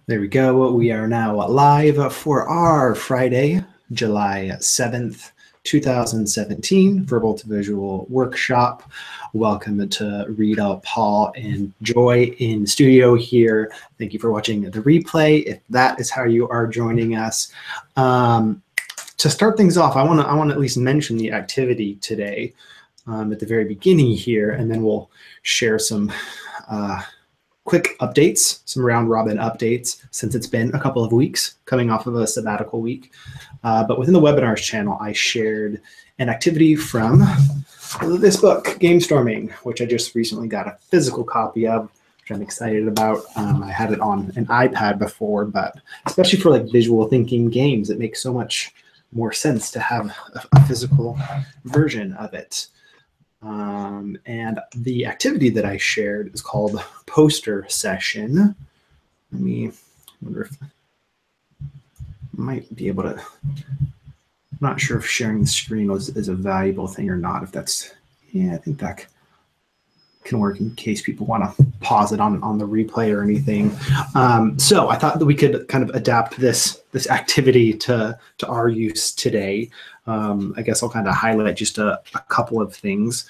There we go. We are now live for our Friday, July 7th, 2017 Verbal to Visual workshop. Welcome to Rita, Paul, and Joy in studio here. Thank you for watching the replay, if that is how you are joining us. To start things off, I want to at least mention the activity today at the very beginning here, and then we'll share some quick updates, some round robin updates, since it's been a couple of weeks coming off of a sabbatical week. But within the webinars channel, I shared an activity from this book, Gamestorming, which I just recently got a physical copy of, which I'm excited about. I had it on an iPad before, but especially for like visual thinking games, it makes so much more sense to have a physical version of it. And the activity that I shared is called Poster Session. Let me wonder if I might be able to, I'm not sure if sharing the screen is a valuable thing or not. If that's, yeah, I think that can work in case people want to pause it on the replay or anything. So I thought that we could kind of adapt this activity to our use today. I guess I'll kind of highlight just a couple of things.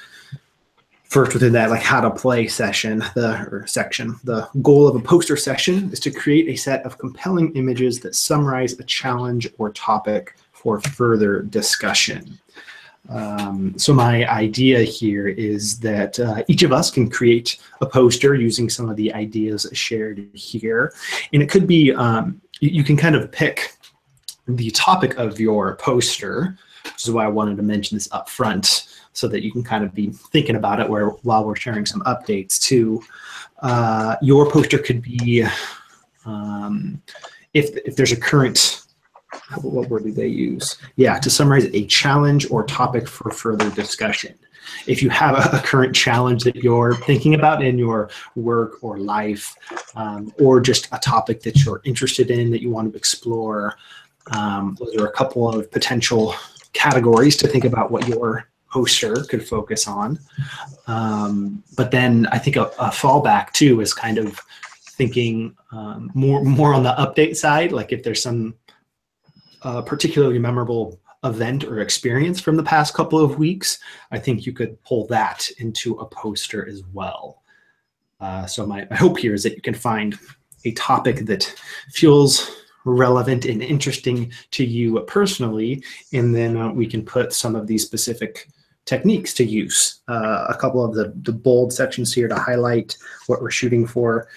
First, within that, like how to play section, the goal of a poster session is to create a set of compelling images that summarize a challenge or topic for further discussion. So my idea here is that each of us can create a poster using some of the ideas shared here. And it could be, you can kind of pick the topic of your poster, which is why I wanted to mention this up front, so that you can kind of be thinking about it while we're sharing some updates too. Your poster could be, if there's a current, what word do they use? Yeah, to summarize a challenge or topic for further discussion. If you have a current challenge that you're thinking about in your work or life, or just a topic that you're interested in that you want to explore, those are a couple of potential categories to think about what your poster could focus on. But then I think a fallback too is kind of thinking more on the update side, like if there's some particularly memorable event or experience from the past couple of weeks, I think you could pull that into a poster as well. So my hope here is that you can find a topic that feels relevant and interesting to you personally, and then we can put some of these specific techniques to use. A couple of the bold sections here to highlight what we're shooting for.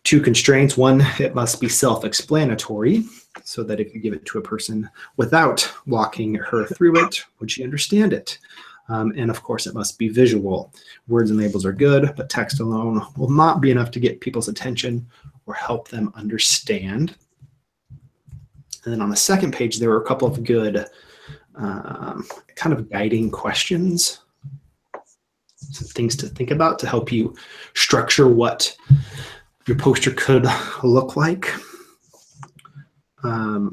2 constraints. 1, it must be self-explanatory, so that if you give it to a person without walking her through it, would she understand it? And of course, it must be visual. Words and labels are good, but text alone will not be enough to get people's attention or help them understand. And then on the second page, there were a couple of good kind of guiding questions, some things to think about to help you structure what your poster could look like.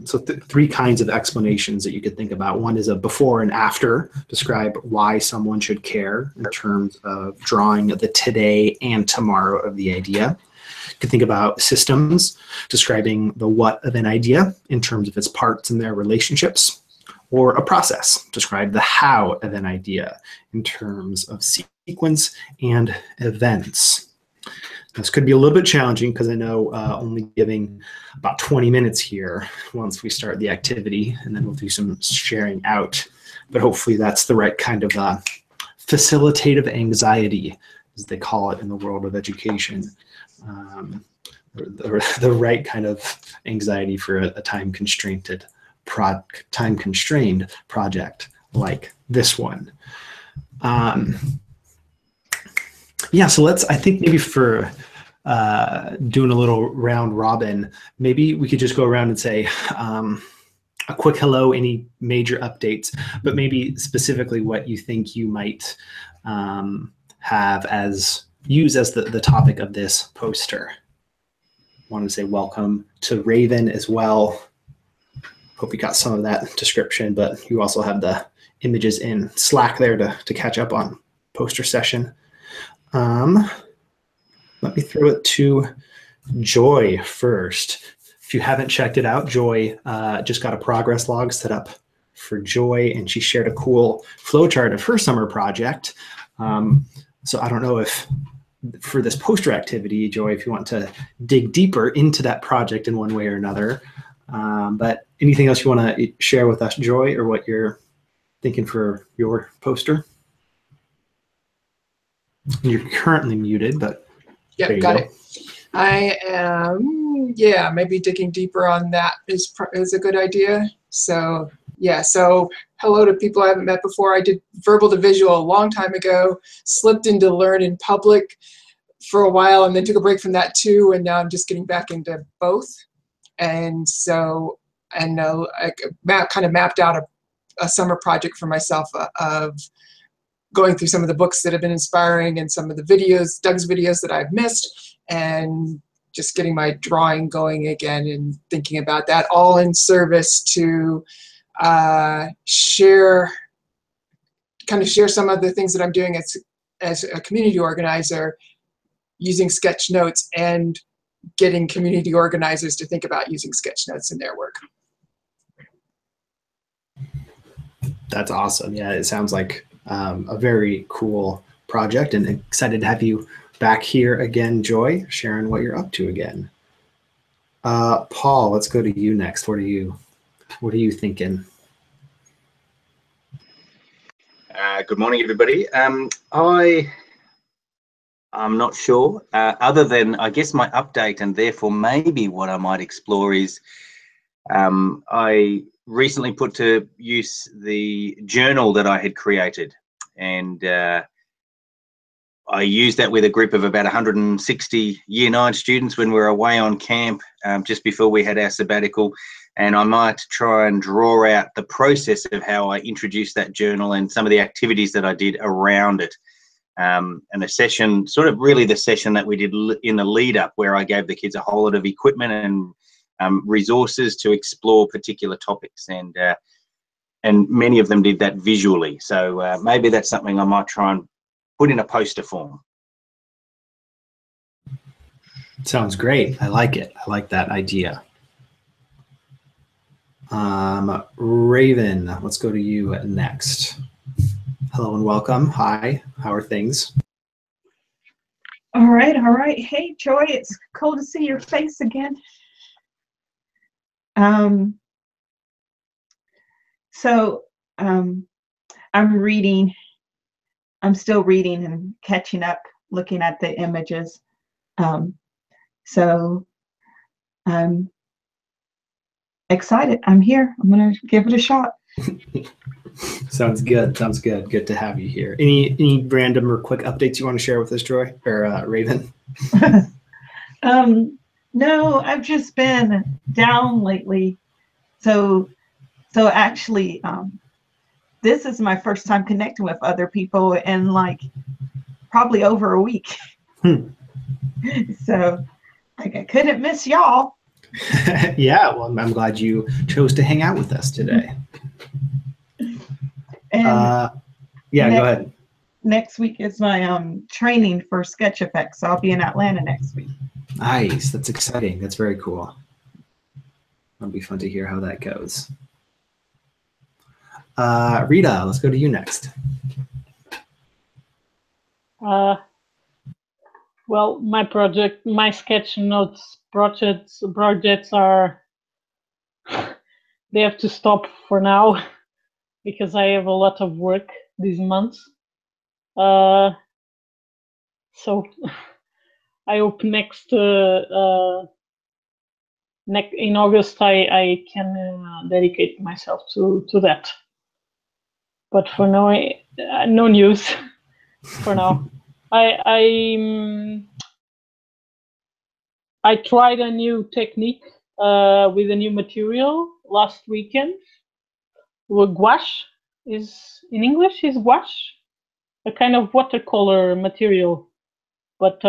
So 3 kinds of explanations that you could think about. One is a before and after, describe why someone should care in terms of drawing the today and tomorrow of the idea. You could think about systems, describing the what of an idea in terms of its parts and their relationships, or a process, describe the how of an idea in terms of sequence and events. This could be a little bit challenging because I know only giving about 20 minutes here once we start the activity, and then we'll do some sharing out. But hopefully that's the right kind of facilitative anxiety, as they call it in the world of education. The right kind of anxiety for a time-constrained project like this one. Yeah, so I think maybe for doing a little round robin, maybe we could just go around and say a quick hello, any major updates, but maybe specifically what you think you might have use as the topic of this poster. I want to say welcome to Raven as well. Hope you got some of that description, but you also have the images in Slack there to catch up on poster session. Let me throw it to Joy first. If you haven't checked it out, Joy just got a progress log set up for Joy, and she shared a cool flowchart of her summer project. So I don't know if for this poster activity, Joy, if you want to dig deeper into that project in one way or another. But anything else you want to share with us, Joy, or what you're thinking for your poster? You're currently muted, but yeah, got it. I am, yeah, maybe digging deeper on that is a good idea. So yeah, so hello to people I haven't met before. I did verbal to visual a long time ago, slipped into learn in public for a while, and then took a break from that too, and now I'm just getting back into both. And so, and I kind of mapped out a summer project for myself of going through some of the books that have been inspiring and some of the videos, Doug's videos that I've missed, and just getting my drawing going again and thinking about that, all in service to share some of the things that I'm doing as a community organizer, using sketch notes and getting community organizers to think about using sketch notes in their work. That's awesome. Yeah, it sounds like a very cool project, and excited to have you back here again, Joy, sharing what you're up to again. Paul, let's go to you next. What are you thinking? Good morning, everybody. I'm not sure, other than I guess my update, and therefore maybe what I might explore is I recently put to use the journal that I had created, and I used that with a group of about 160 Year 9 students when we were away on camp just before we had our sabbatical. And I might try and draw out the process of how I introduced that journal and some of the activities that I did around it. And the session, sort of really the session that we did in the lead up, where I gave the kids a whole lot of equipment and resources to explore particular topics. And many of them did that visually. So maybe that's something I might try and put in a poster form. Sounds great. I like it. I like that idea. Raven, let's go to you next. Hello and welcome. Hi, how are things? All right, all right. Hey, Joy, it's cool to see your face again. I'm still reading and catching up, looking at the images. So I'm excited. I'm here. I'm going to give it a shot. Sounds good. Sounds good. Good to have you here. Any random or quick updates you want to share with us, Joy or Raven? No, I've just been down lately. So actually, this is my first time connecting with other people in like probably over a week. So like I couldn't miss y'all. Yeah, well, I'm glad you chose to hang out with us today. And yeah, go ahead. Next week is my training for Sketch Effects. So I'll be in Atlanta next week. Nice. That's exciting. That's very cool. It'll be fun to hear how that goes. Rita, let's go to you next. Well, my sketch notes projects are, they have to stop for now because I have a lot of work this month. So I hope in August I can dedicate myself to that. But for now, no news for now. I tried a new technique with a new material last weekend. Gouache is in English is gouache, a kind of watercolor material, but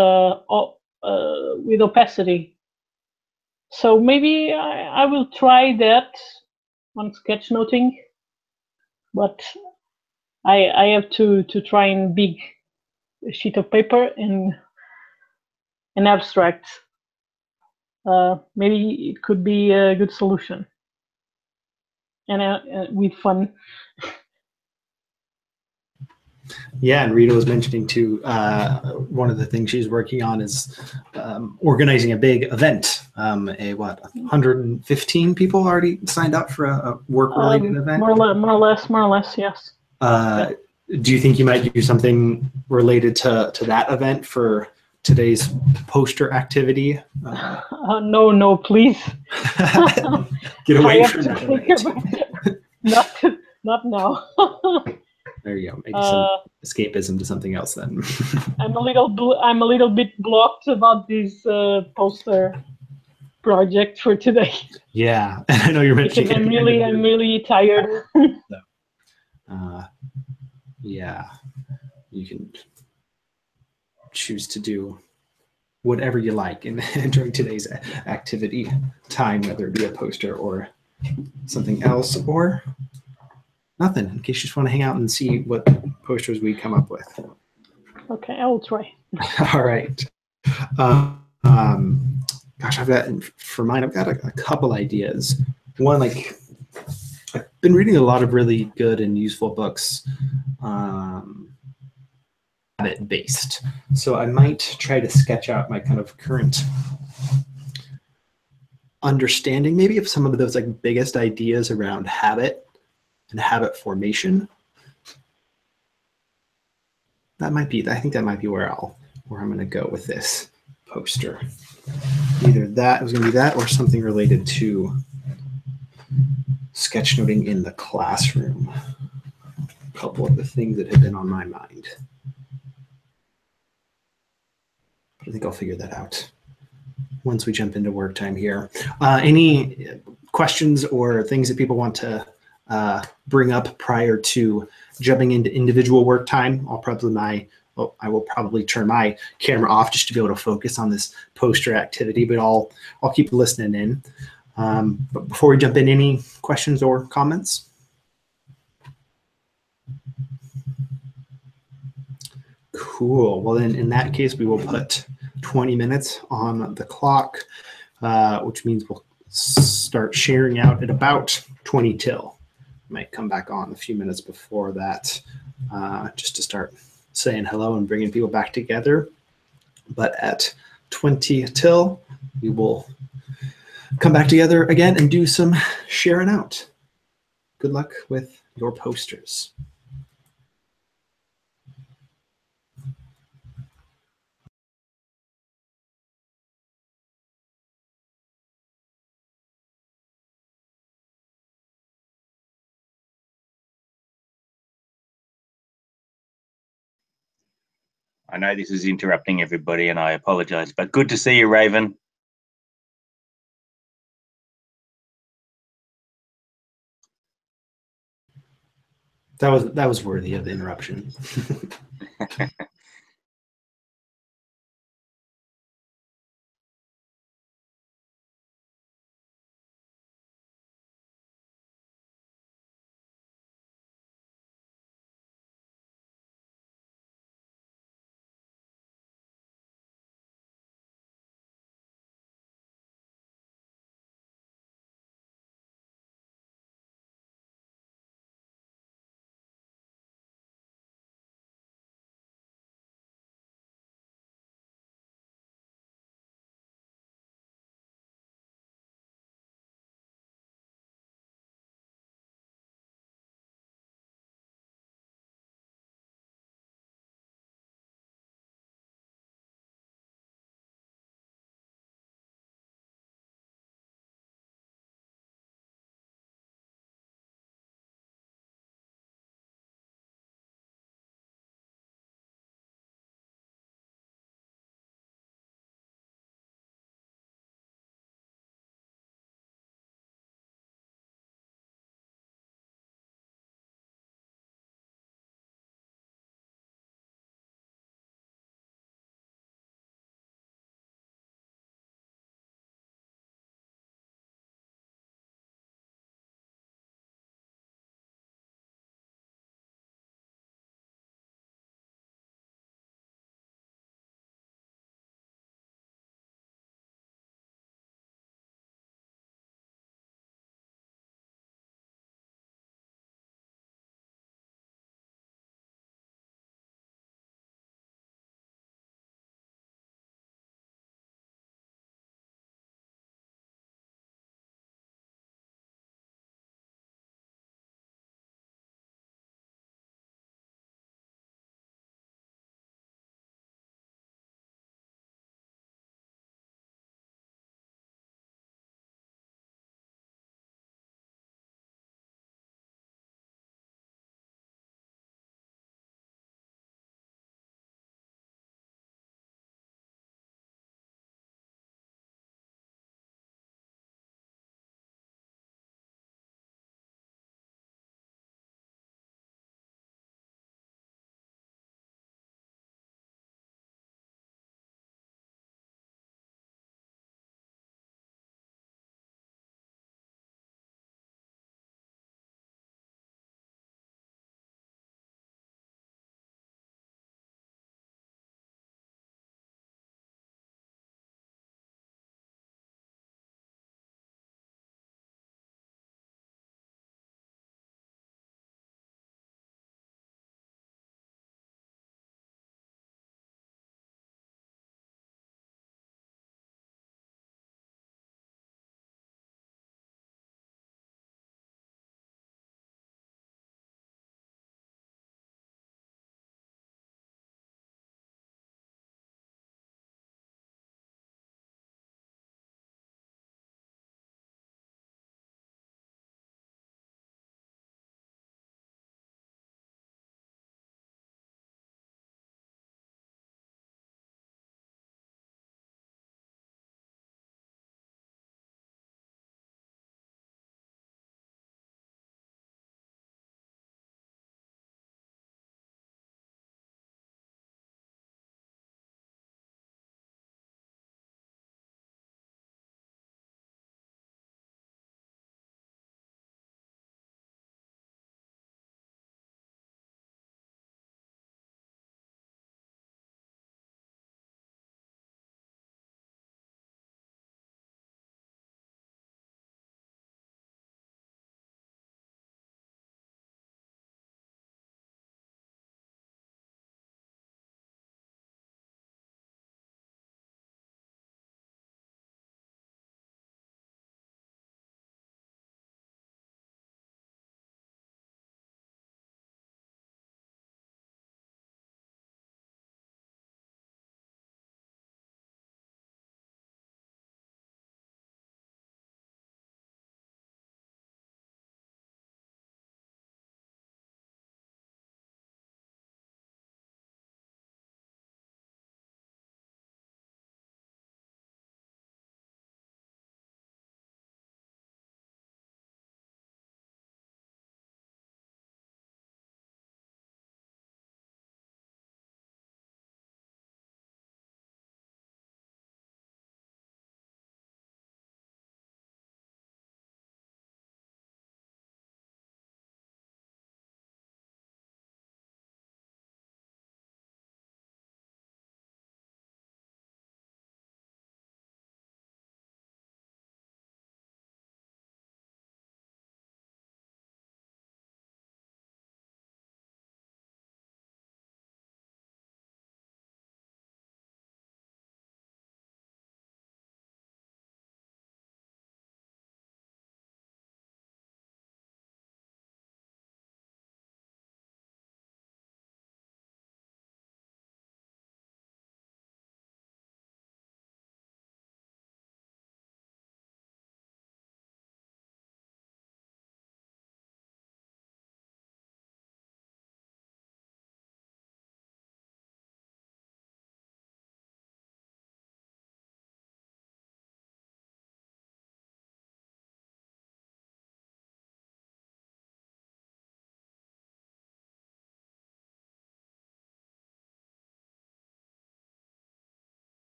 with opacity. So maybe I will try that on sketchnoting, but I have to try in big sheet of paper and abstract. maybe it could be a good solution, and with fun. Yeah, and Rita was mentioning too, one of the things she's working on is organizing a big event. 115 people already signed up for a work-related event? More or less, yes. Do you think you might do something related to that event for today's poster activity? No, please. Get away I have from to that think event. about not now. There you go. Maybe some escapism to something else then. I'm a little bit blocked about this poster project for today. Yeah, and I know you're mentioning because I'm really tired. Yeah, you can choose to do whatever you like during today's activity time, whether it be a poster or something else or nothing, in case you just want to hang out and see what posters we come up with. Okay, I will try. All right. Gosh, for mine, I've got a couple ideas. One, like, I've been reading a lot of really good and useful books, habit-based. So I might try to sketch out my kind of current understanding, maybe, of some of those like biggest ideas around habit and habit formation. I think that might be where I'm going to go with this poster. Either that, it was going to be that, or something related to sketchnoting in the classroom. A couple of the things that have been on my mind. But I think I'll figure that out once we jump into work time here. Any questions or things that people want to bring up prior to jumping into individual work time? I will probably turn my camera off just to be able to focus on this poster activity, but I'll keep listening in. But before we jump in, any questions or comments? Cool. Well, then in that case, we will put 20 minutes on the clock, which means we'll start sharing out at about 20 till. Might come back on a few minutes before that, just to start saying hello and bringing people back together. But at 20 till, we will come back together again and do some sharing out. Good luck with your posters. I know this is interrupting everybody, and I apologize, but good to see you, Raven. That was worthy of the interruption.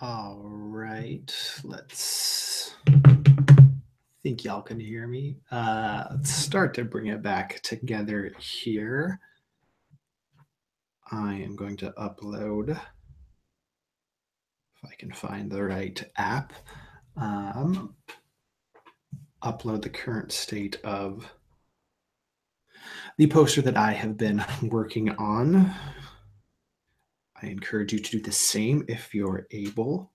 All right, let's think y'all can hear me. Let's start to bring it back together here. I am going to upload, if I can find the right app, upload the current state of the poster that I have been working on. I encourage you to do the same if you're able.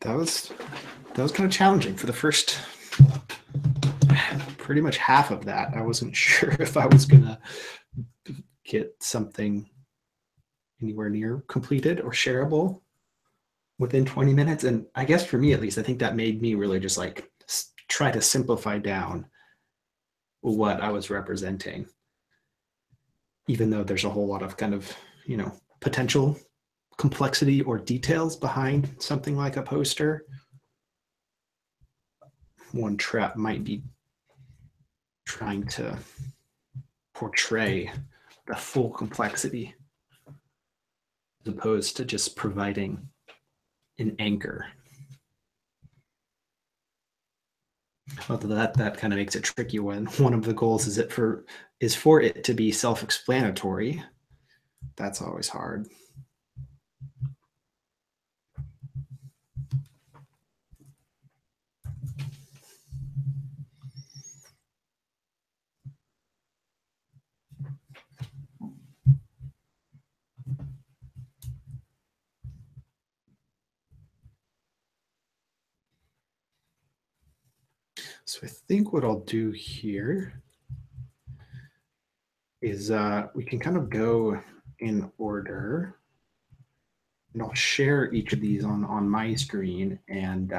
That was kind of challenging for the first pretty much half of that. I wasn't sure if I was gonna get something anywhere near completed or shareable within 20 minutes. And I guess for me, at least, I think that made me really just like try to simplify down what I was representing, even though there's a whole lot of kind of, you know, potential complexity or details behind something like a poster. One trap might be trying to portray the full complexity as opposed to just providing an anchor. Although that kind of makes it tricky when one of the goals is for it to be self-explanatory. That's always hard. So I think what I'll do here is we can kind of go in order, and I'll share each of these on my screen. And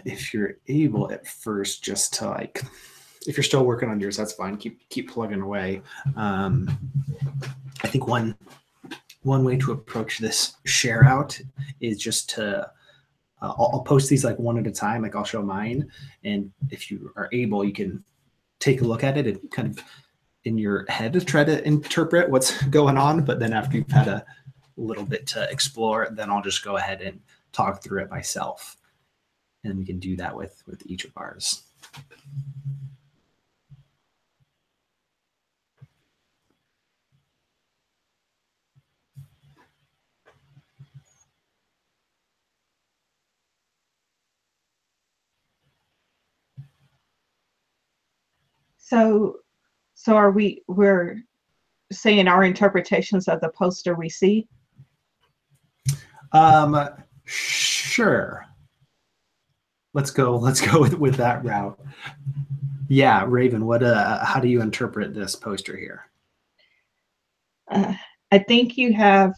if you're able at first, just to like, if you're still working on yours, that's fine. Keep plugging away. I think one way to approach this share out is just to I'll post these like one at a time. Like I'll show mine, and if you are able, you can take a look at it and kind of in your head try to interpret what's going on. But then after you've had a little bit to explore, then I'll just go ahead and talk through it myself, and we can do that with each of ours. So we're saying our interpretations of the poster we see? Sure. Let's go with that route. Yeah, Raven, what how do you interpret this poster here? I think you have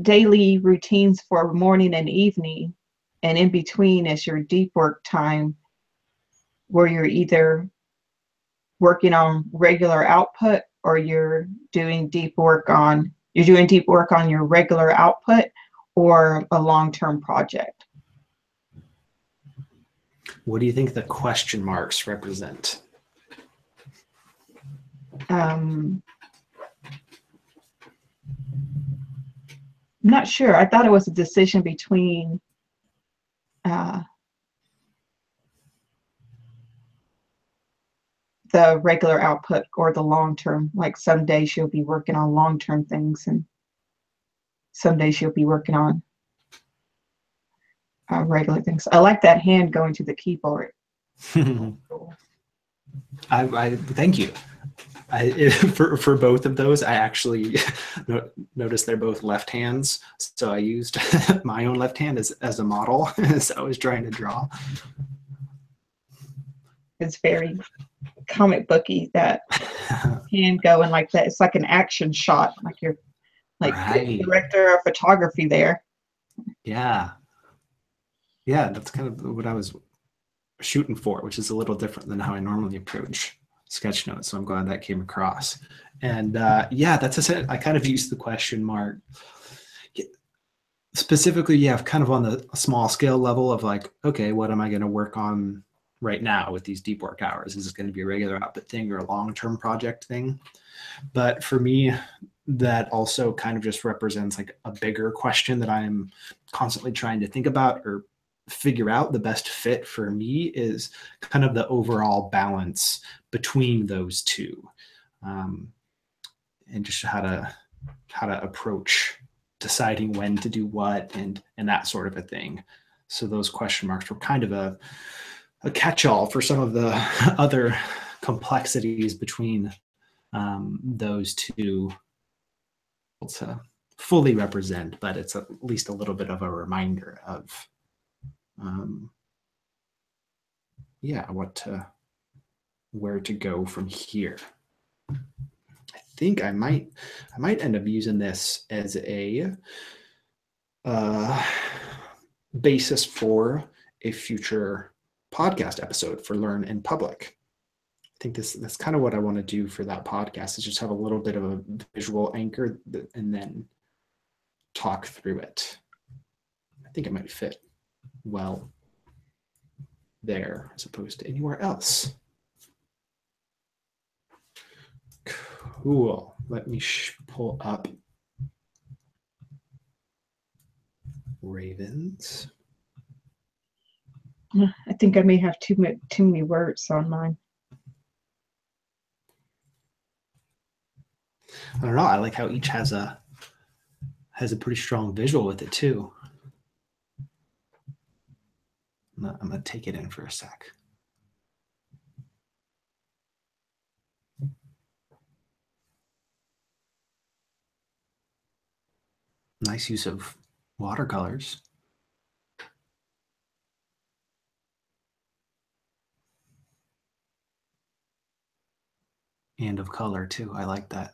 daily routines for morning and evening, and in between is your deep work time, where you're either working on regular output or you're doing deep work on your regular output or a long-term project. What do you think the question marks represent? I'm not sure. I thought it was a decision between the regular output or the long term. Like some days you'll be working on long term things, and some days you'll be working on regular things. I like that hand going to the keyboard. I thank you. For both of those, I actually noticed they're both left hands, so I used my own left hand as a model as I was trying to draw. It's very comic booky, that hand going like that. It's like an action shot, like you're like right. The director of photography there. Yeah, that's kind of what I was shooting for, which is a little different than how I normally approach sketch notes. So I'm glad that came across. And yeah, that's a, I kind of used the question mark specifically, yeah, kind of on the small scale level of like, okay, what am I going to work on right now with these deep work hours? Is this going to be a regular output thing or a long-term project thing? But for me, that also kind of just represents like a bigger question that I'm constantly trying to think about or figure out. The best fit for me is kind of the overall balance between those two, and just how to approach deciding when to do what and that sort of a thing. So those question marks were kind of a catch-all for some of the other complexities between those two to fully represent, but it's at least a little bit of a reminder of yeah, where to go from here. I think I might end up using this as a basis for a future podcast episode for Learn in Public. I think that's kind of what I want to do for that podcast, is just have a little bit of a visual anchor and then talk through it. I think it might fit well there as opposed to anywhere else. Cool. Let me pull up Ravens. I think I may have too many words on mine. I don't know. I like how each has a pretty strong visual with it too. I'm gonna take it in for a sec. Nice use of watercolors. And of color too. I like that.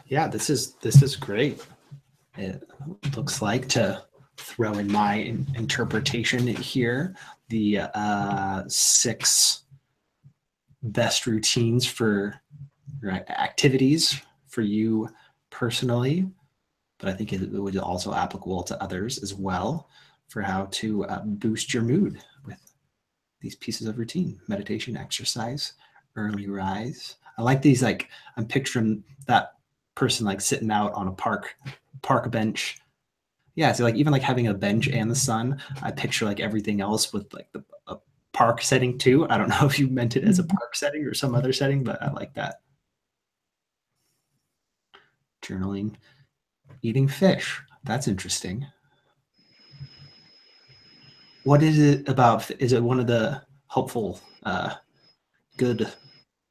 Yeah, this is great. It looks like, to throw in my interpretation here, the 6 best routines for activities for you personally, but I think it would also applicable to others as well, for how to boost your mood with these pieces of routine: meditation, exercise, early rise. I like these, like I'm picturing that person like sitting out on a park bench. Yeah, so like even like having a bench and the sun, I picture like everything else with like a park setting too. I don't know if you meant it as a park setting or some other setting, but I like that. Journaling, eating fish. That's interesting. What is it about? Is it one of the helpful, good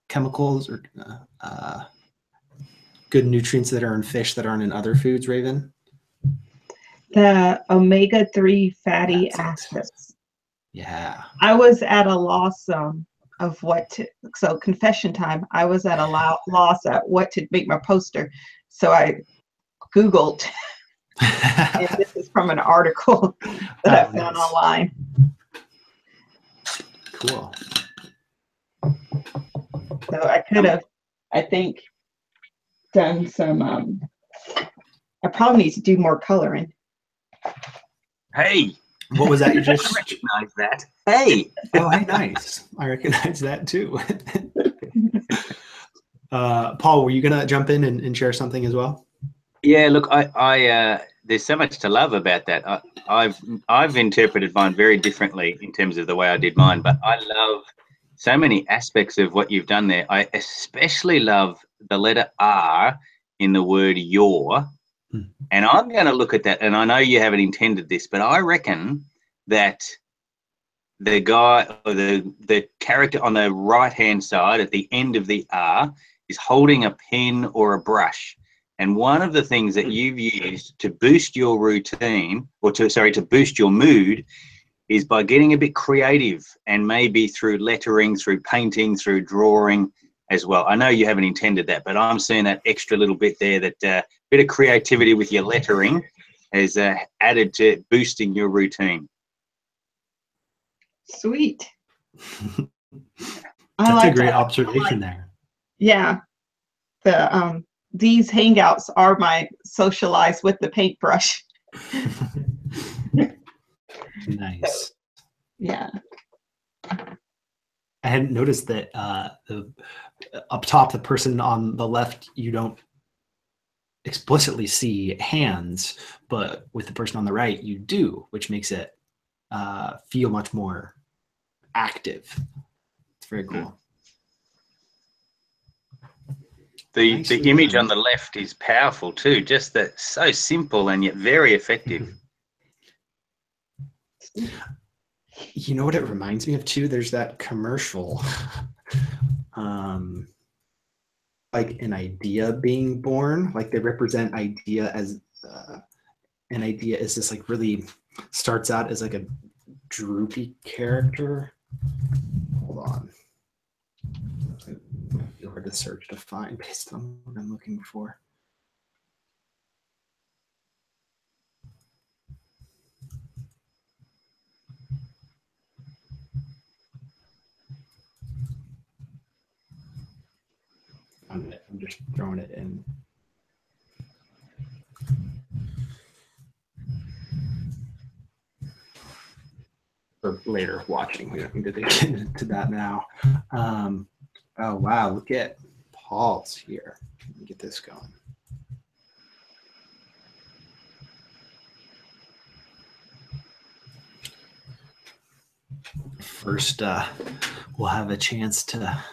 chemicals or good nutrients that are in fish that aren't in other foods, Raven? The omega-3 fatty acids. Yeah. I was at a loss of what to, so confession time, I was at a loss at what to make my poster. So I Googled, and this is from an article that I found online. Cool. So I could have, I think, done some, I probably need to do more coloring. Hey, What was that you just? I recognize that. Hey. Oh, hey, nice. I recognize that too. Paul, were you gonna jump in and share something as well? Yeah, look, I there's so much to love about that. I've interpreted mine very differently in terms of the way I did mine, but I love so many aspects of what you've done there. I especially love the letter R in the word your. And I'm going to look at that, and I know you haven't intended this, but I reckon that the guy or the character on the right-hand side at the end of the R is holding a pen or a brush. And one of the things that you've used to boost your routine, or to boost your mood, is by getting a bit creative, and maybe through lettering, through painting, through drawing as well. I know you haven't intended that, but I'm seeing that extra little bit there, that bit of creativity with your lettering has added to boosting your routine. Sweet. That's a great that. observation there. Yeah. These hangouts are my socialize with the paintbrush. Nice. Yeah. I hadn't noticed that up top, the person on the left, you don't explicitly see hands, but with the person on the right, you do, which makes it feel much more active. It's very cool. The Nicely image done. on the left is powerful too, just that so simple and yet very effective. You know what it reminds me of too? There's that commercial, like an idea being born. Like they represent idea as an idea is this like really starts out as like a droopy character. Hold on. It's hard to search to find based on what I'm looking for. I'm just throwing it in. For later watching, we don't need to get into that now. Oh wow, look at Paul's here. Let me get this going. First, we'll have a chance to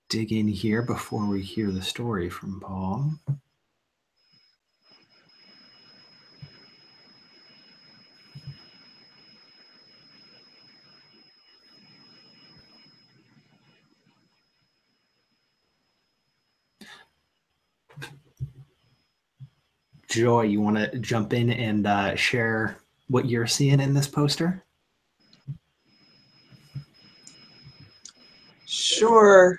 dig in here before we hear the story from Paul. Joy, you want to jump in and share what you're seeing in this poster? Sure.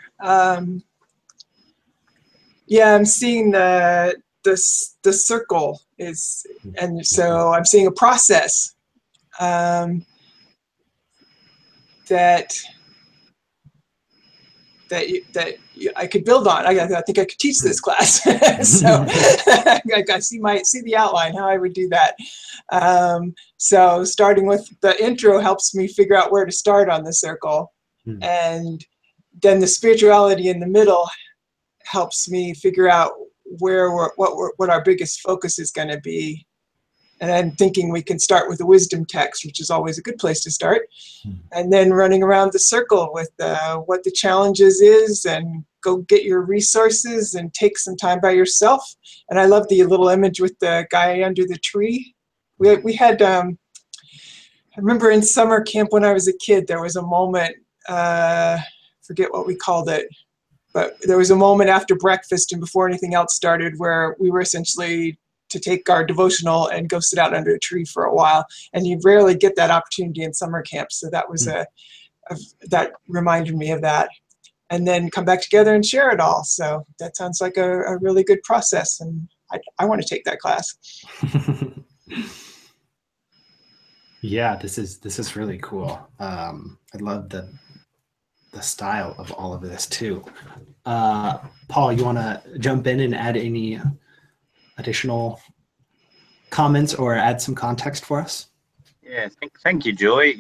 Yeah, I'm seeing the circle is, and so I'm seeing a process that I could build on. I think I could teach this class. So I see the outline how I would do that. So starting with the intro helps me figure out where to start on the circle, and then the spirituality in the middle helps me figure out what our biggest focus is going to be. And I'm thinking we can start with the wisdom text, which is always a good place to start, and then running around the circle with what the challenges is, and go get your resources and take some time by yourself. And I love the little image with the guy under the tree. We had, I remember in summer camp when I was a kid, there was a moment, forget what we called it, but there was a moment after breakfast and before anything else started where we were essentially to take our devotional and go sit out under a tree for a while. And you rarely get that opportunity in summer camp. So that was that reminded me of that. And then come back together and share it all. So that sounds like a really good process. And I want to take that class. Yeah, this is really cool. I love the style of all of this too. Paul, you want to jump in and add any additional comments or add some context for us? Yeah, thank you, Joy.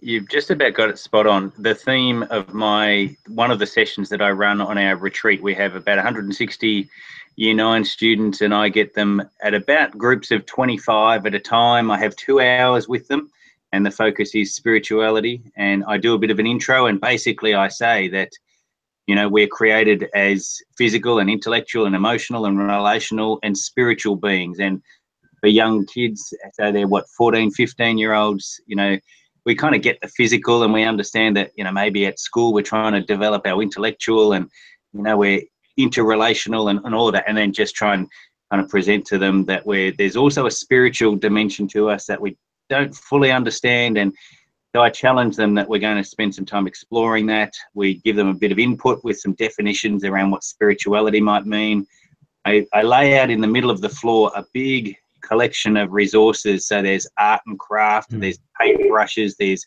You've just about got it spot on. The theme of one of the sessions that I run on our retreat, we have about 160 Year 9 students, and I get them at about groups of 25 at a time. I have 2 hours with them, and the focus is spirituality. And I do a bit of an intro, and basically I say that, you know, we're created as physical and intellectual and emotional and relational and spiritual beings. And for young kids, so they're 14, 15-year-olds, you know, we kind of get the physical, and we understand that, you know, maybe at school we're trying to develop our intellectual, and, you know, we're interrelational and all of that, and then just try and kind of present to them that there's also a spiritual dimension to us that we don't fully understand. And so I challenge them that we're going to spend some time exploring that. We give them a bit of input with some definitions around what spirituality might mean. I lay out in the middle of the floor a big collection of resources. So there's art and craft, there's paintbrushes, there's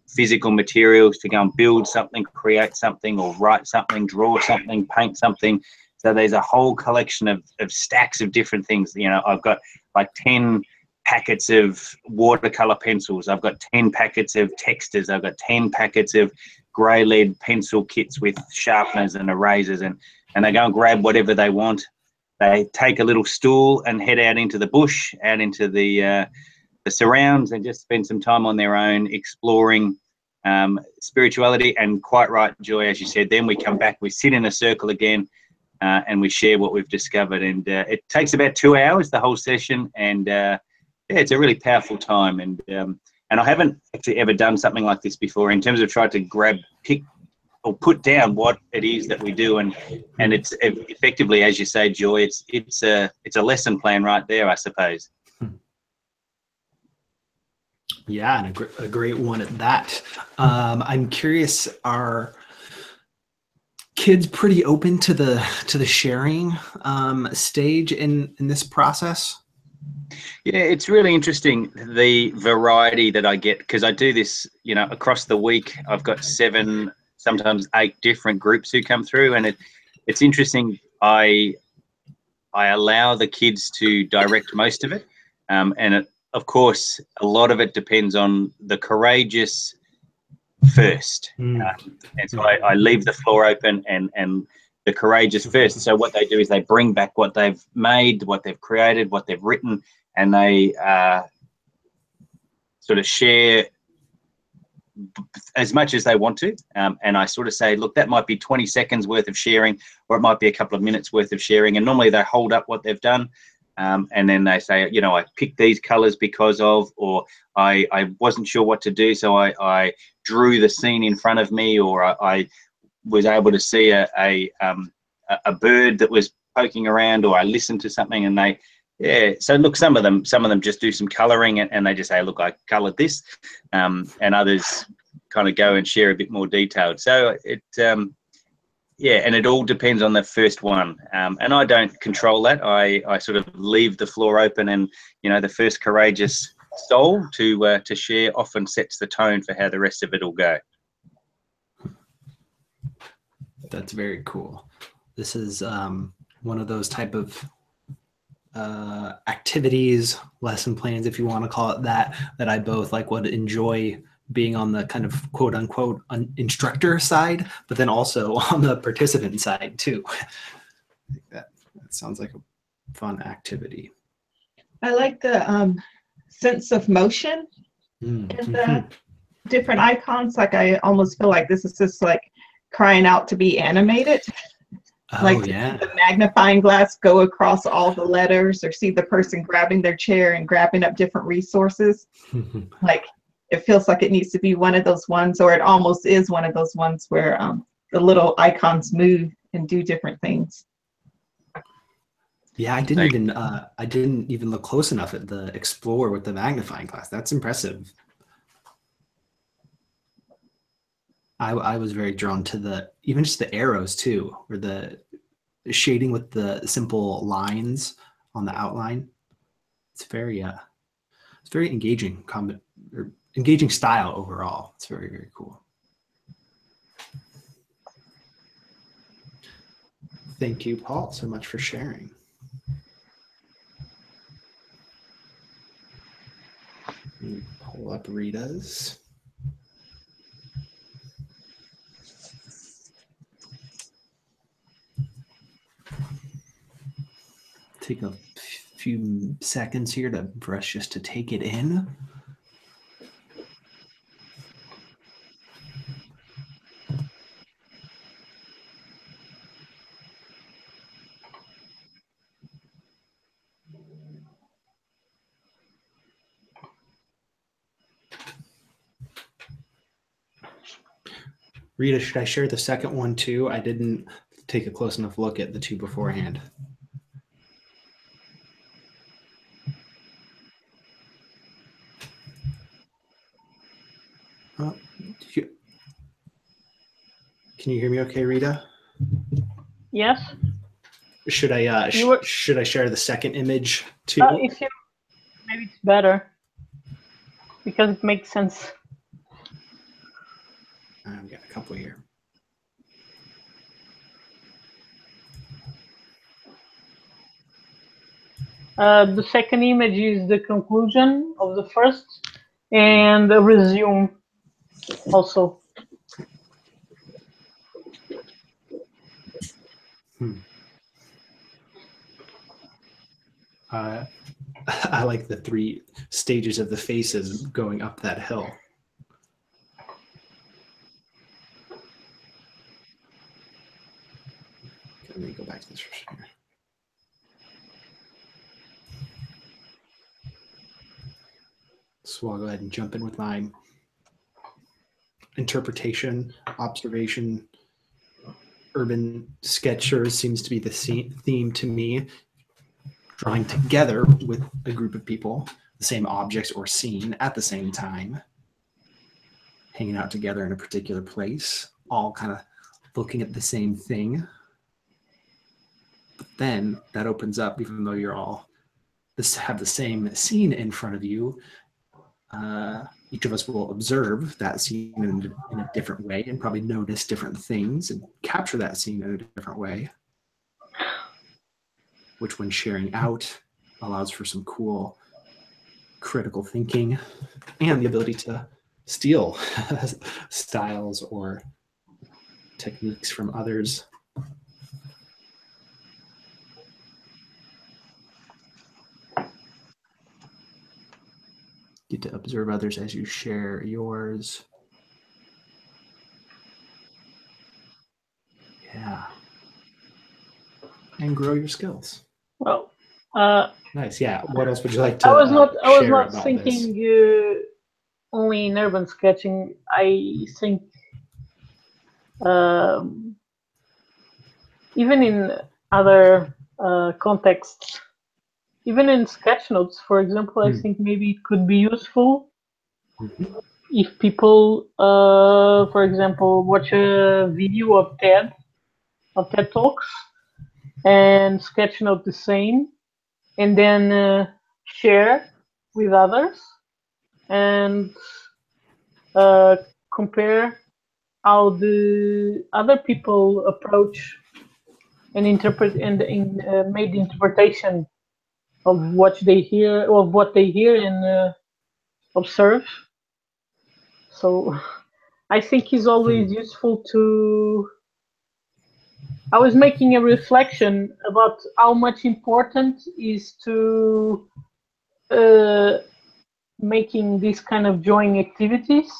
physical materials to go and build something, create something, or write something, draw something, paint something. So there's a whole collection of stacks of different things. You know, I've got like 10 packets of watercolor pencils. I've got 10 packets of textures. I've got 10 packets of grey lead pencil kits with sharpeners and erasers, and they go and grab whatever they want. They take a little stool and head out into the bush, out into the surrounds, and just spend some time on their own exploring spirituality. And quite right, Joy, as you said, then we come back, we sit in a circle again, and we share what we've discovered. And it takes about 2 hours, the whole session, and yeah, it's a really powerful time. And I haven't actually ever done something like this before in terms of trying to pick or put down what it is that we do, and it's effectively, as you say, Joy, it's a lesson plan right there, I suppose. Yeah, and a great one at that. I'm curious, are kids pretty open to the sharing stage in this process? Yeah, it's really interesting, the variety that I get, because I do this, you know, across the week. I've got 7, sometimes 8 different groups who come through, and it's interesting. I allow the kids to direct most of it, and of course, a lot of it depends on the courageous first. And so I leave the floor open and the courageous first. So what they do is they bring back what they've made, what they've created, what they've written, and they sort of share as much as they want to. And I sort of say, look, that might be 20 seconds worth of sharing, or it might be a couple of minutes worth of sharing. And normally they hold up what they've done. And then they say, you know, I picked these colors because of, or I wasn't sure what to do, so I drew the scene in front of me, or I was able to see a bird that was poking around, or I listened to something, and they, yeah. So look, some of them just do some coloring, and they just say, look, I colored this, and others kind of go and share a bit more detailed. So it, yeah, and it all depends on the first one, and I don't control that. I sort of leave the floor open, and you know, the first courageous soul to share often sets the tone for how the rest of it will go. That's very cool. This is one of those type of activities, lesson plans, if you want to call it that I both like would enjoy being on the kind of quote unquote instructor side, but then also on the participant side too. I think that sounds like a fun activity. I like the sense of motion in the different icons. Like I almost feel like this is just like crying out to be animated. Oh, like yeah. the magnifying glass go across all the letters, or see the person grabbing their chair and grabbing up different resources. Like it feels like it needs to be one of those ones, or it almost is one of those ones where the little icons move and do different things. Yeah, I didn't even look close enough at the Explore with the magnifying glass. That's impressive. I was very drawn to even just the arrows too, or the shading with the simple lines on the outline. It's very engaging engaging style overall. It's very, very cool. Thank you, Paul, so much for sharing. Let me pull up Rita's. Take a few seconds here for us just to take it in. Rita, should I share the second one too? I didn't take a close enough look at the two beforehand. Oh, can you hear me okay, Rita? Yes. Should I should I share the second image too? If you, maybe it's better because it makes sense. I've got a couple here. The second image is the conclusion of the first, and a resume also. I like the 3 stages of the faces going up that hill. Okay, let me go back to this for sure. So I'll go ahead and jump in with my interpretation, observation. Urban sketchers seems to be the theme to me. Drawing together with a group of people, the same objects or scene at the same time, hanging out together in a particular place, all kind of looking at the same thing. But then that opens up, even though you're all have the same scene in front of you, each of us will observe that scene in a different way and probably notice different things and capture that scene in a different way, which when sharing out allows for some cool critical thinking and the ability to steal styles or techniques from others. Get to observe others as you share yours. Yeah. And grow your skills. Well, nice. Yeah. What else would you like to I was not about thinking only in urban sketching. I think even in other contexts, even in sketch notes, for example, I think maybe it could be useful if people, for example, watch a video of TED Talks and sketch note the same, and then share with others and compare how the other people approach and interpret and made the interpretation of what they hear and observe. So I think it's always useful to. I was making a reflection about how much important is to making these kind of joint activities,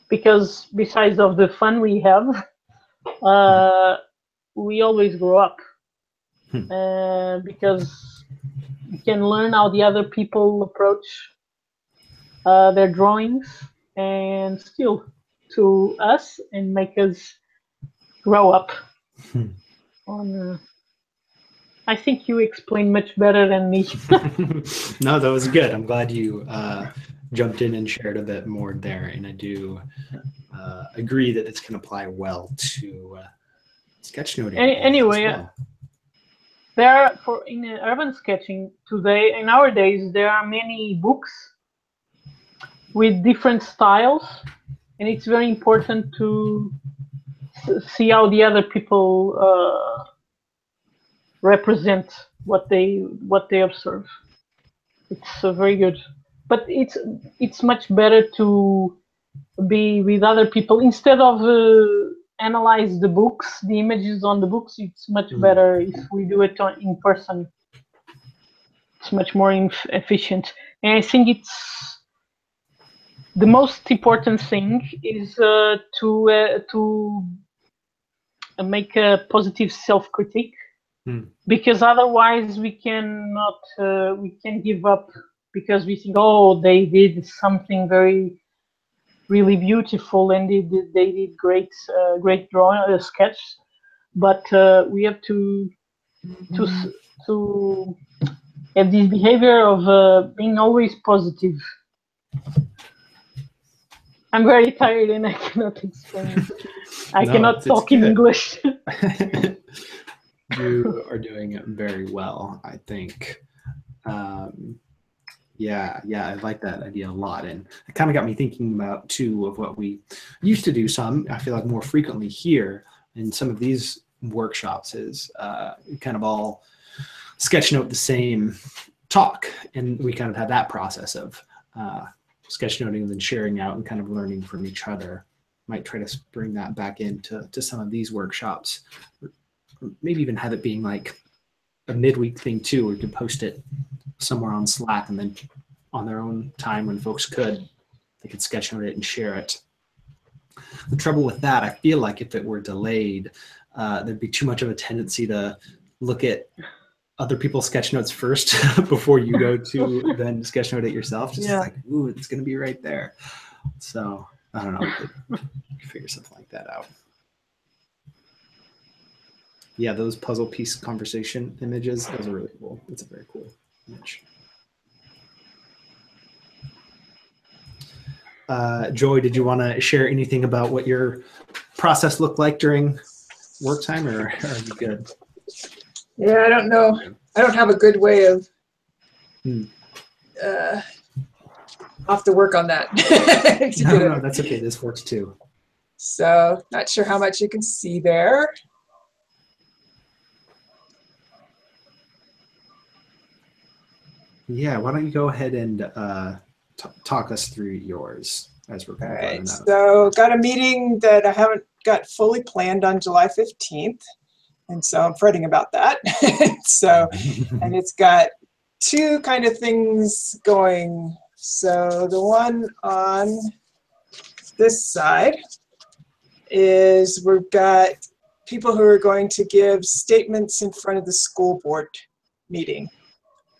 because besides of the fun we have, we always grow up because you can learn how the other people approach their drawings and still to us and make us grow up. I think you explained much better than me. No, that was good. I'm glad you jumped in and shared a bit more there. And I do agree that this can apply well to sketchnoting. Anyway, well. there are, in urban sketching today, in nowadays, there are many books with different styles, and it's very important to see how the other people represent what they observe. It's very good, but it's much better to be with other people instead of analyze the books, the images on the books. It's much better if we do it in person. It's much more efficient, and I think it's the most important thing is to make a positive self-critique, because otherwise we can give up, because we think, oh, they did something really beautiful and they did great drawing sketch, but we have to have this behavior of being always positive. I'm very tired and I cannot explain. I cannot talk in English. You are doing very well, I think. Yeah, I like that idea a lot. And it kind of got me thinking about, too, of what we used to do some, I feel like more frequently here in some of these workshops is kind of all sketch note the same talk. And we kind of had that process of sketch noting and then sharing out and kind of learning from each other. Might try to bring that back into some of these workshops. Or maybe even have it being like a midweek thing too, where you can post it somewhere on Slack, and then on their own time when folks could, they could sketch note it and share it. The trouble with that, I feel like if it were delayed, there'd be too much of a tendency to look at other people's sketch notes first before you go to then sketch note it yourself. Just like, ooh, it's going to be right there. So I don't know. We could figure something like that out. Yeah, those puzzle piece conversation images, those are really cool. It's a very cool image. Joy, did you want to share anything about what your process looked like during work time, or are you good? Yeah, I don't know. I don't have a good way of I'll have to work on that. No, that's okay. This works too. So not sure how much you can see there. Yeah, why don't you go ahead and talk us through yours as we're All going right, out. so got a meeting that I haven't got fully planned on July 15th. And so I'm fretting about that. So, and it's got two kind of things going. So the one on this side is we've got people who are going to give statements in front of the school board meeting.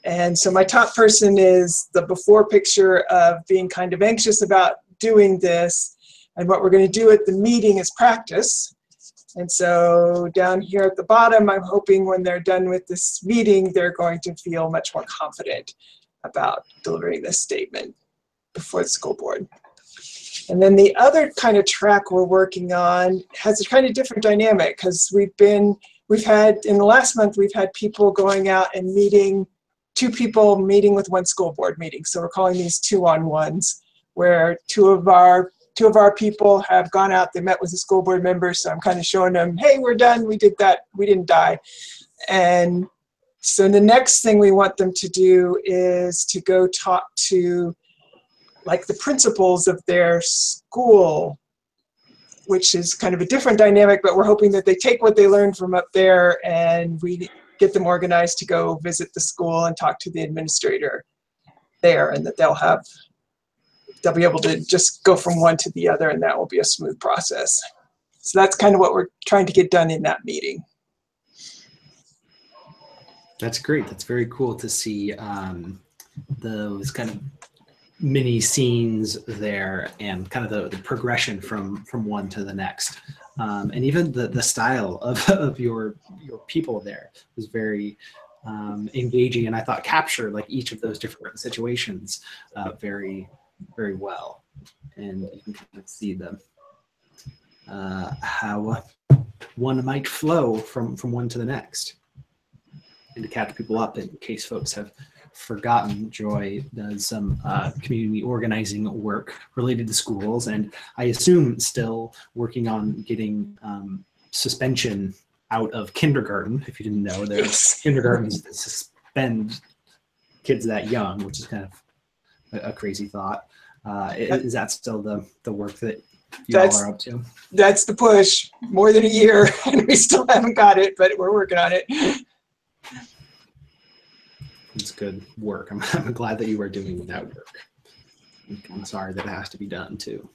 And so my top person is the before picture of being kind of anxious about doing this. And what we're going to do at the meeting is practice. And so down here at the bottom, I'm hoping when they're done with this meeting, they're going to feel much more confident about delivering this statement before the school board. And then the other kind of track we're working on has a kind of different dynamic, because we've had, in the last month, we've had people going out and meeting, two people meeting with one school board meeting. So we're calling these 2-on-1s, where two of our people have gone out, they met with the school board members, so I'm kind of showing them, hey, we're done, we did that, we didn't die. And so the next thing we want them to do is to go talk to like the principals of their school, which is kind of a different dynamic, but we're hoping that they take what they learned from up there and we get them organized to go visit the school and talk to the administrator there, and that they'll be able to just go from one to the other, and that will be a smooth process. So that's kind of what we're trying to get done in that meeting. That's great. That's very cool to see those kind of mini scenes there, and kind of the progression from one to the next. And even the style of your people there was very engaging, and I thought captured like each of those different situations very, very well. And you can kind of see how one might flow from one to the next. And to catch people up, in case folks have forgotten, Joy does some community organizing work related to schools, and I assume still working on getting suspension out of kindergarten. If you didn't know, there's kindergartens that suspend kids that young, which is kind of a crazy thought. Is that still the work that you all are up to? That's the push. More than a year, and we still haven't got it, but we're working on it. It's good work. I'm glad that you are doing that work. I'm sorry that it has to be done too.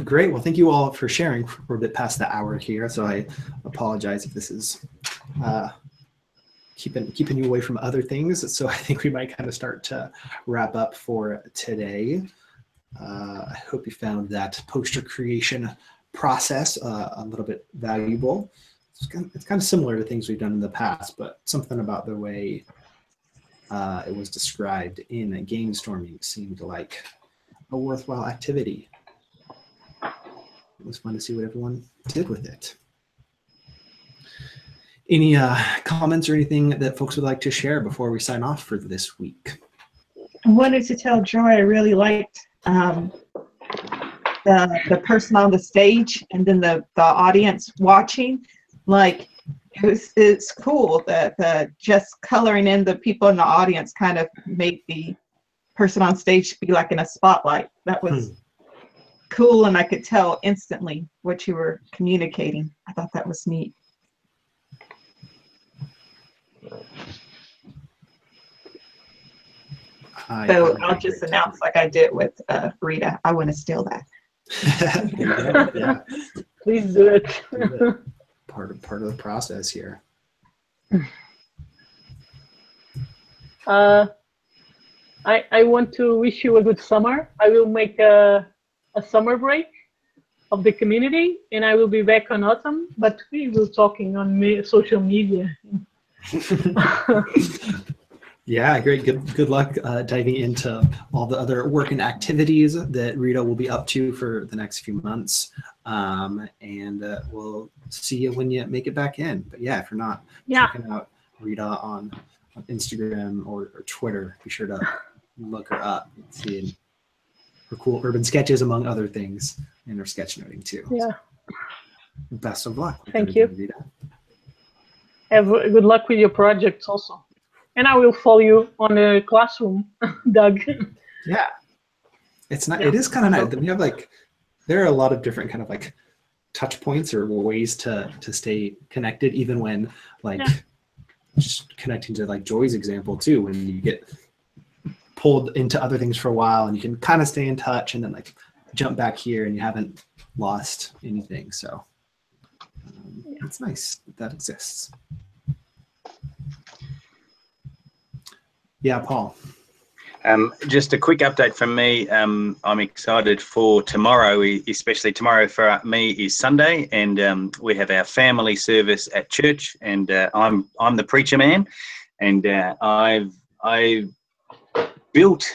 Great. Well, thank you all for sharing. We're a bit past the hour here, so I apologize if this is keeping you away from other things. So I think we might kind of start to wrap up for today. I hope you found that poster creation process a little bit valuable. It's kind of similar to things we've done in the past, but something about the way it was described in Gamestorming seemed like a worthwhile activity. it was fun to see what everyone did with it. Any comments or anything that folks would like to share before we sign off for this week? I wanted to tell Joy I really liked the person on the stage and then the audience watching. Like it's cool that the just coloring in the people in the audience kind of made the person on stage be like in a spotlight. That was cool, and I could tell instantly what you were communicating. I thought that was neat. So I'll just announce like I did with Rita. I want to steal that. Yeah. Please do it. Part of the process here. I want to wish you a good summer. I will make a summer break of the community, and I will be back on autumn. But we will talking on social media. Yeah, great. Good luck diving into all the other work and activities that Rita will be up to for the next few months. And we'll see you when you make it back in. But yeah, if you're not checking out Rita on Instagram or Twitter, be sure to look her up and see her cool urban sketches, among other things, and her sketchnoting too. Yeah. Best of luck. Thank you. Rita. Have good luck with your projects also. And I will follow you on the classroom, Doug. Yeah, it's not. It is kind of nice. We have there are a lot of different kind of touch points or ways to stay connected, even when just connecting to Joy's example too. When you get pulled into other things for a while, and you can kind of stay in touch, and then jump back here, and you haven't lost anything. So it's nice that exists. Yeah, Paul. Just a quick update from me. I'm excited for tomorrow, especially tomorrow for me is Sunday, and we have our family service at church, and I'm the preacher man, and I built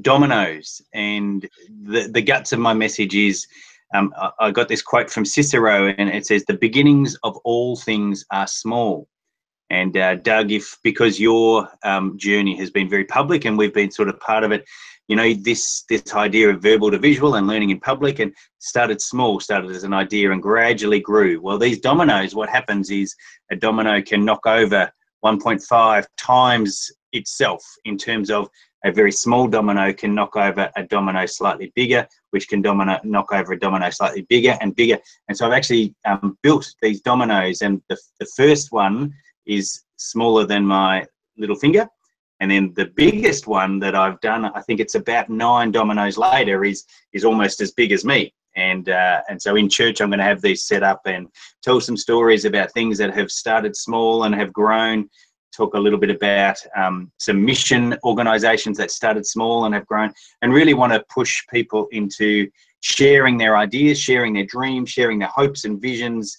dominoes, and the guts of my message is I got this quote from Cicero, and it says, "The beginnings of all things are small." And Doug, because your journey has been very public and we've been sort of part of it, this idea of verbal to visual and learning in public, and started small, started as an idea and gradually grew. Well, these dominoes, what happens is a domino can knock over 1.5 times itself, in terms of a very small domino can knock over a domino slightly bigger, which can knock over a domino slightly bigger and bigger. And so I've actually built these dominoes, and the first one is smaller than my little finger, and then the biggest one that I've done, I think it's about 9 dominoes later, is almost as big as me. And so in church, I'm going to have these set up and tell some stories about things that have started small and have grown. Talk a little bit about some mission organizations that started small and have grown, and really want to push people into sharing their ideas, sharing their dreams, sharing their hopes and visions.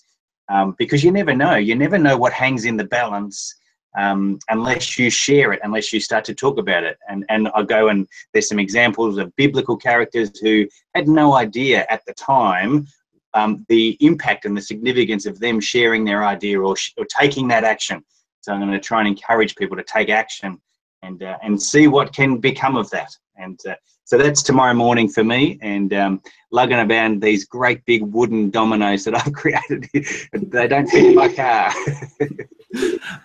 Because you never know what hangs in the balance unless you share it, unless you start to talk about it. And I go, and there's some examples of biblical characters who had no idea at the time the impact and the significance of them sharing their idea or taking that action. So I'm going to try and encourage people to take action and see what can become of that. And so that's tomorrow morning for me, and lugging around these great big wooden dominoes that I've created. They don't fit in my car.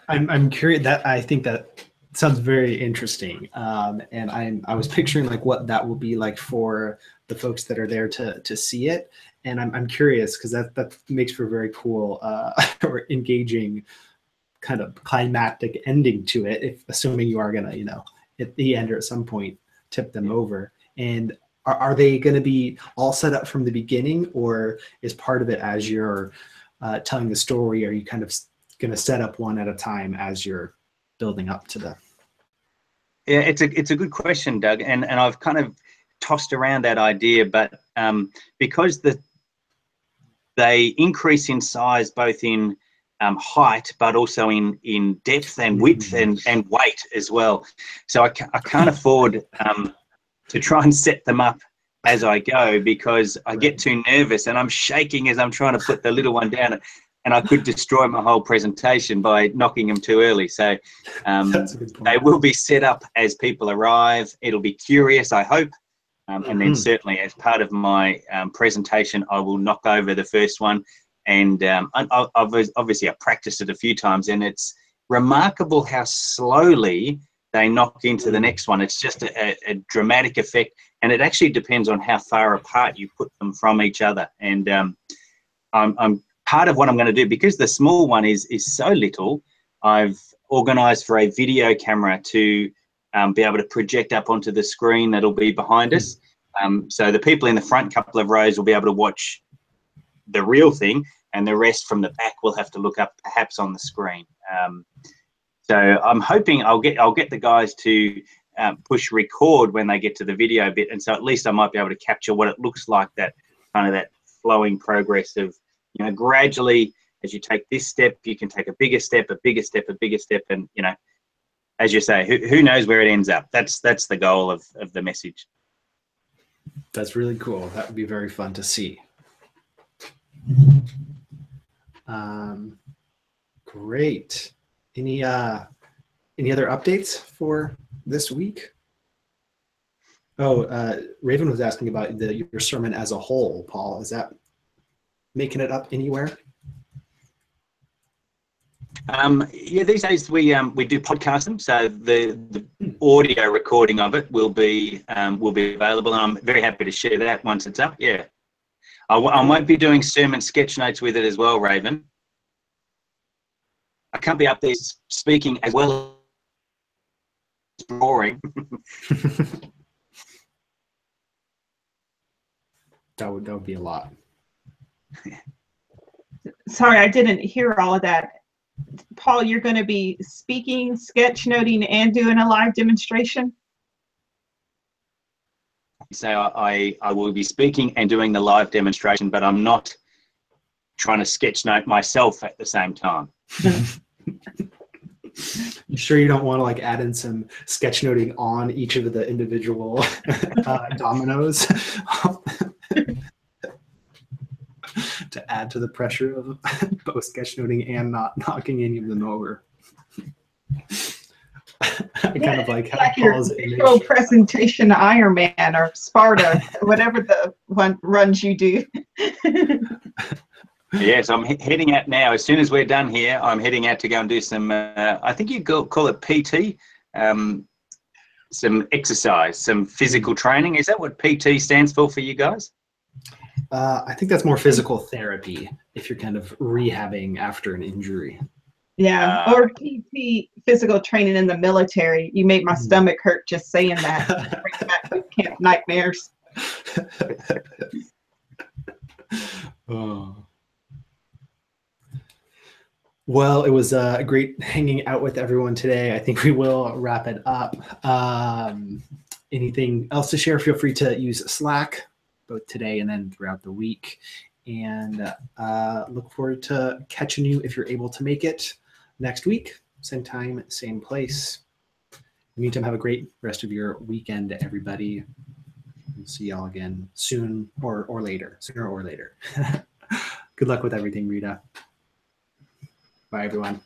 I'm curious. I think that sounds very interesting, and I was picturing what that will be like for the folks that are there to see it, and I'm curious because that makes for a very cool or engaging kind of climactic ending to it. Assuming you are gonna at the end or at some point tip them over. And are they going to be all set up from the beginning, or is part of it as you're telling the story? Are you kind of going to set up one at a time as you're building up to the? Yeah, it's a good question, Doug, and I've kind of tossed around that idea, but because they increase in size both in height, but also in depth and width and weight as well. So I can't afford to try and set them up as I go because I get too nervous and I'm shaking as I'm trying to put the little one down, and I could destroy my whole presentation by knocking them too early. So That's a good point. they will be set up as people arrive. It'll be curious, I hope. And then certainly as part of my presentation, I will knock over the first one. And obviously I've practiced it a few times, and it's remarkable how slowly they knock into the next one. It's just a dramatic effect, and it actually depends on how far apart you put them from each other. And I'm part of what I'm going to do, because the small one is so little. I've organised for a video camera to be able to project up onto the screen that'll be behind us. So the people in the front couple of rows will be able to watch the real thing, and the rest from the back will have to look up perhaps on the screen. So I'm hoping I'll get the guys to push record when they get to the video bit, and so at least I might be able to capture what it looks like, that kind of that flowing progress of, you know, gradually as you take this step, you can take a bigger step, a bigger step, a bigger step, and, you know, as you say, who knows where it ends up. That's the goal of the message. That's really cool. That would be very fun to see. Great. Any other updates for this week? Oh, Raven was asking about your sermon as a whole, Paul. Is that making it up anywhere? Yeah, these days we do podcast them, so the audio recording of it will be available, and I'm very happy to share that once it's up. Yeah, I might be doing sermon sketch notes with it as well, Raven. I can't be up there speaking as well as drawing. That would be a lot. Sorry, I didn't hear all of that. Paul, you're going to be speaking, sketchnoting, and doing a live demonstration? So I will be speaking and doing the live demonstration, but I'm not trying to sketchnote myself at the same time. You sure you don't want to like add in some sketchnoting on each of the individual dominoes to add to the pressure of both sketchnoting and not knocking any of them over? I kind of like how Paul's visual presentation Iron Man or Sparta, whatever the one runs you do. Yes, I'm heading out now. As soon as we're done here, I'm heading out to go and do some, I think you call it PT, some exercise, some physical training. Is that what PT stands for you guys? I think that's more physical therapy if you're kind of rehabbing after an injury. Yeah, or PT, physical training in the military. You made my stomach hurt just saying that. Brings back boot camp nightmares. Oh. Well, it was great hanging out with everyone today. I think we will wrap it up. Anything else to share? Feel free to use Slack, both today and then throughout the week. And look forward to catching you if you're able to make it next week. Same time, same place. In the meantime, have a great rest of your weekend, everybody. We'll see y'all again soon or later, sooner or later. Good luck with everything, Rita. Bye, everyone.